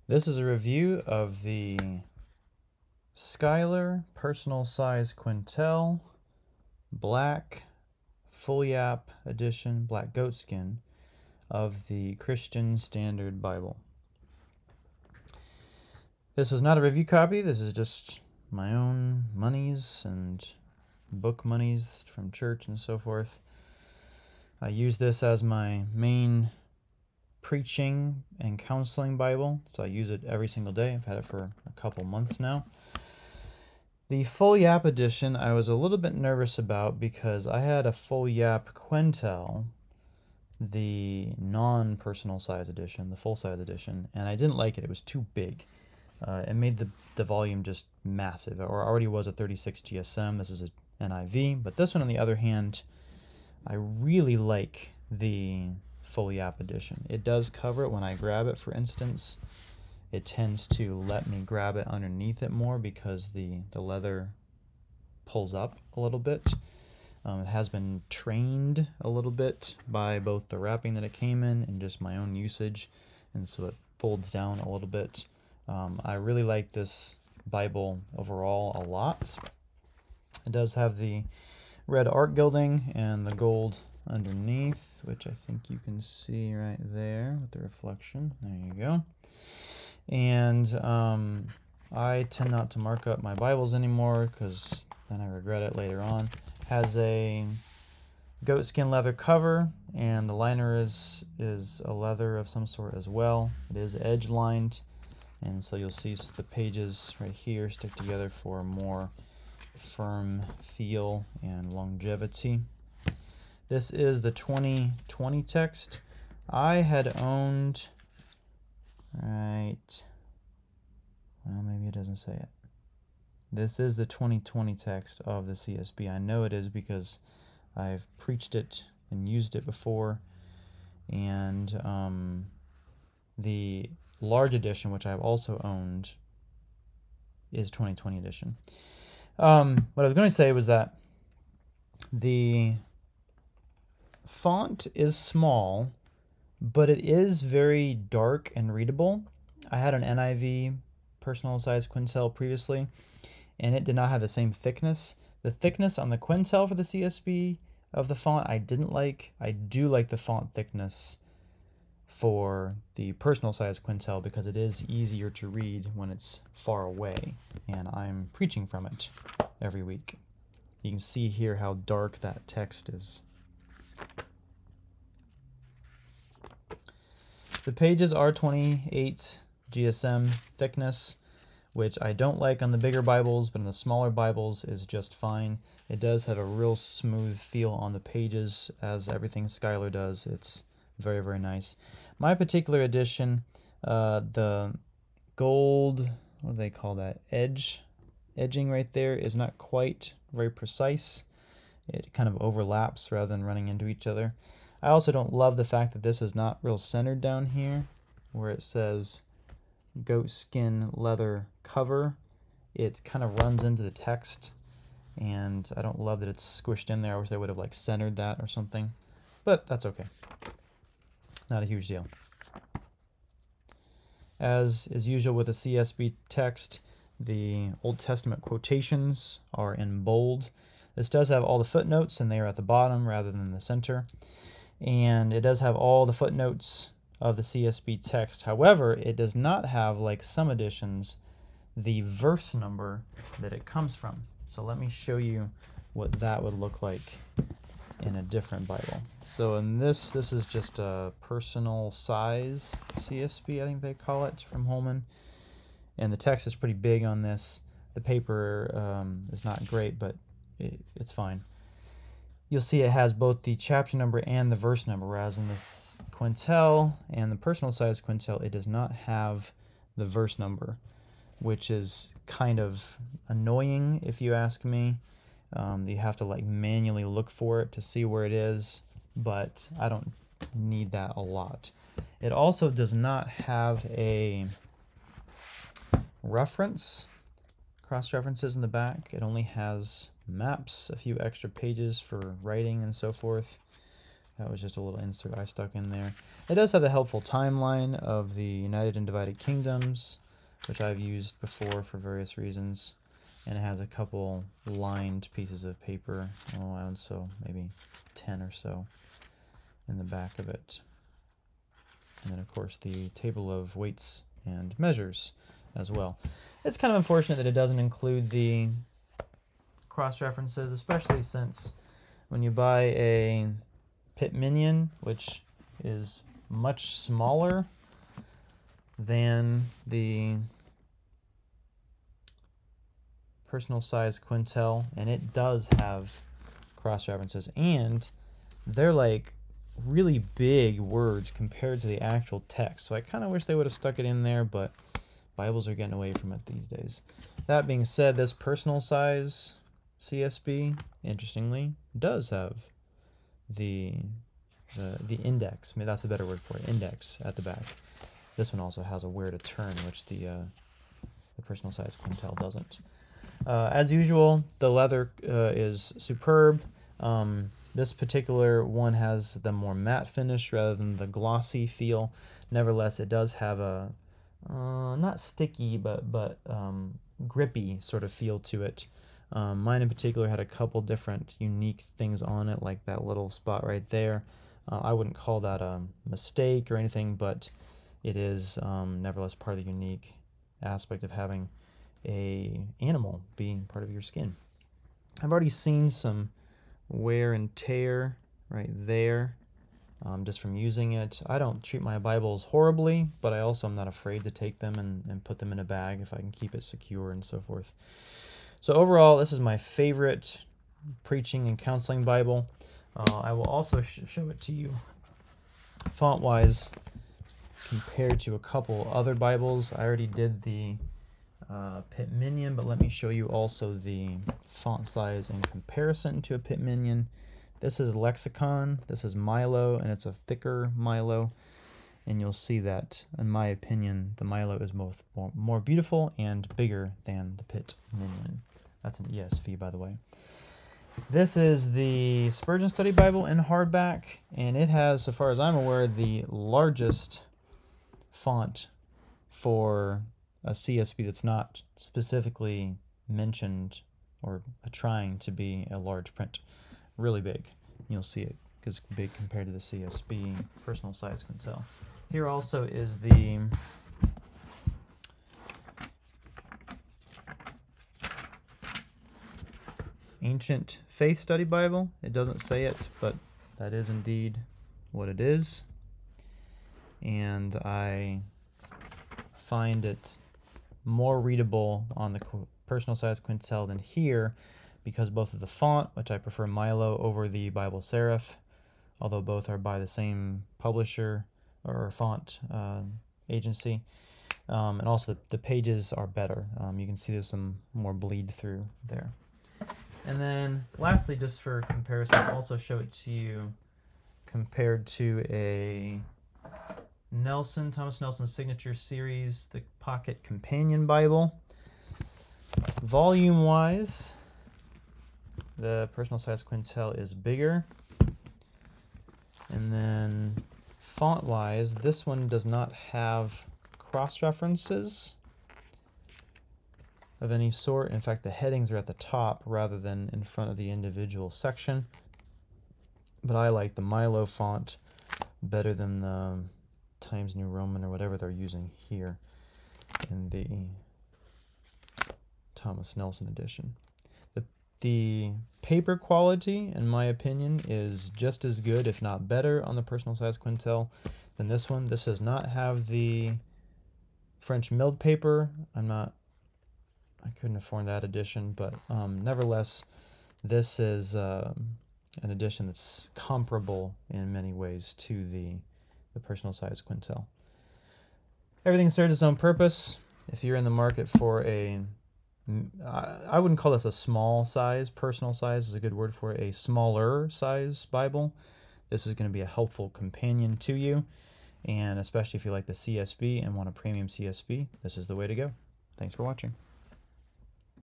This is a review of the Schuyler personal size Quentel black full Yapp edition black goatskin of the Christian Standard Bible. This was not a review copy. This is just my own monies and book monies from church and so forth. I use this as my main preaching and counseling Bible, so I use it every single day. I've had it for a couple months now. The full Yapp edition I was a little bit nervous about because I had a full Yapp Quentel, the non-personal size edition, the full size edition, and I didn't like it. It was too big. It made the volume just massive. It already was a 36 GSM. This is an NIV, but this one on the other hand, I really like the full Yapp edition. It does cover it when I grab it, for instance. It tends to let me grab it underneath it more because the leather pulls up a little bit. It has been trained a little bit by both the wrapping that it came in and just my own usage, and so it folds down a little bit. I really like this Bible overall a lot. It does have the red art gilding and the gold underneath, which I think you can see right there with the reflection. There you go. And I tend not to mark up my Bibles anymore because then I regret it later on. Has a goatskin leather cover, and the liner is a leather of some sort as well. It is edge lined, and so you'll see the pages right here stick together for a more firm feel and longevity. This is the 2020 text. I had owned, right, well, maybe it doesn't say it. This is the 2020 text of the CSB. I know it is because I've preached it and used it before. And the large edition, which I've also owned, is 2020 edition. What I was going to say was that the font is small, but it is very dark and readable. I had an NIV personal size Quentel previously, and it did not have the same thickness. The thickness on the Quentel for the CSB of the font I didn't like. I do like the font thickness for the personal size Quentel because it is easier to read when it's far away, and I'm preaching from it every week. You can see here how dark that text is. The pages are 28 GSM thickness, which I don't like on the bigger Bibles, but in the smaller Bibles is just fine. It does have a real smooth feel on the pages, as everything Schuyler does. It's very, very nice. My particular edition, the gold, what do they call that? Edging right there is not quite very precise. It kind of overlaps rather than running into each other. I also don't love the fact that this is not real centered down here, where it says goatskin leather cover. It kind of runs into the text, and I don't love that it's squished in there. I wish they would have like centered that or something, but that's okay. Not a huge deal. As is usual with a CSB text, the Old Testament quotations are in bold. This does have all the footnotes, and they are at the bottom rather than the center. And it does have all the footnotes of the CSB text. However, it does not have, like some editions, the verse number that it comes from. So let me show you what that would look like in a different Bible. So in this is just a personal size CSB, I think they call it, from Holman. And the text is pretty big on this. The paper is not great, but it's fine. You'll see it has both the chapter number and the verse number, whereas in this Quentel and the personal size Quentel, it does not have the verse number, which is kind of annoying if you ask me. You have to like manually look for it to see where it is, but I don't need that a lot. It also does not have a reference, cross-references in the back. It only has maps, a few extra pages for writing and so forth. That was just a little insert I stuck in there. It does have the helpful timeline of the United and Divided Kingdoms, which I've used before for various reasons. And it has a couple lined pieces of paper, so maybe 10 or so in the back of it. And then, of course, the table of weights and measures as well. It's kind of unfortunate that it doesn't include the cross-references, especially since when you buy a pit minion, which is much smaller than the personal size Quentel, and it does have cross-references, and they're like really big words compared to the actual text. So I kind of wish they would have stuck it in there, but Bibles are getting away from it these days. That being said, this personal size CSB, interestingly, does have the index. Maybe that's a better word for it, index at the back. This one also has a where to turn, which the personal size Quentel doesn't. As usual, the leather is superb. This particular one has the more matte finish rather than the glossy feel. Nevertheless, it does have a not sticky but grippy sort of feel to it. Mine in particular had a couple different unique things on it, like that little spot right there. I wouldn't call that a mistake or anything, but it is nevertheless part of the unique aspect of having a animal being part of your skin. I've already seen some wear and tear right there just from using it. I don't treat my Bibles horribly, but I also am not afraid to take them and put them in a bag if I can keep it secure and so forth. So overall, this is my favorite preaching and counseling Bible. I will also show it to you font-wise compared to a couple other Bibles. I already did the Pit Minion, but let me show you also the font size in comparison to a Pit Minion. This is Lexicon, this is Milo, and it's a thicker Milo, and you'll see that, in my opinion, the Milo is both more beautiful and bigger than the Pit Minion. That's an ESV, by the way. This is the Spurgeon Study Bible in hardback, and it has, so far as I'm aware, the largest font for a CSB that's not specifically mentioned or trying to be a large print. Really big. You'll see it is big compared to the CSB personal size Quentel. Here also is the Ancient Faith Study Bible. It doesn't say it, but that is indeed what it is. And I find it more readable on the personal size Quentel than here because both of the font, which I prefer Milo over the Bible Serif, although both are by the same publisher or font agency, and also the pages are better. You can see there's some more bleed through there. And then lastly, just for comparison, I'll also show it to you compared to a Thomas Nelson Signature Series, the Pocket Companion Bible. Volume-wise, the personal size Quentel is bigger. And then font-wise, this one does not have cross-references of any sort. In fact, the headings are at the top rather than in front of the individual section. But I like the Milo font better than the Times New Roman or whatever they're using here in the Thomas Nelson edition. The paper quality, in my opinion, is just as good, if not better, on the personal size Quentel than this one. This does not have the French milled paper. I couldn't afford that edition, but nevertheless, this is an edition that's comparable in many ways to the personal size Quentel. Everything serves its own purpose. If you're in the market for I wouldn't call this a small size, personal size is a good word for it, a smaller size Bible, this is going to be a helpful companion to you, and especially if you like the CSB and want a premium CSB, this is the way to go. Thanks for watching.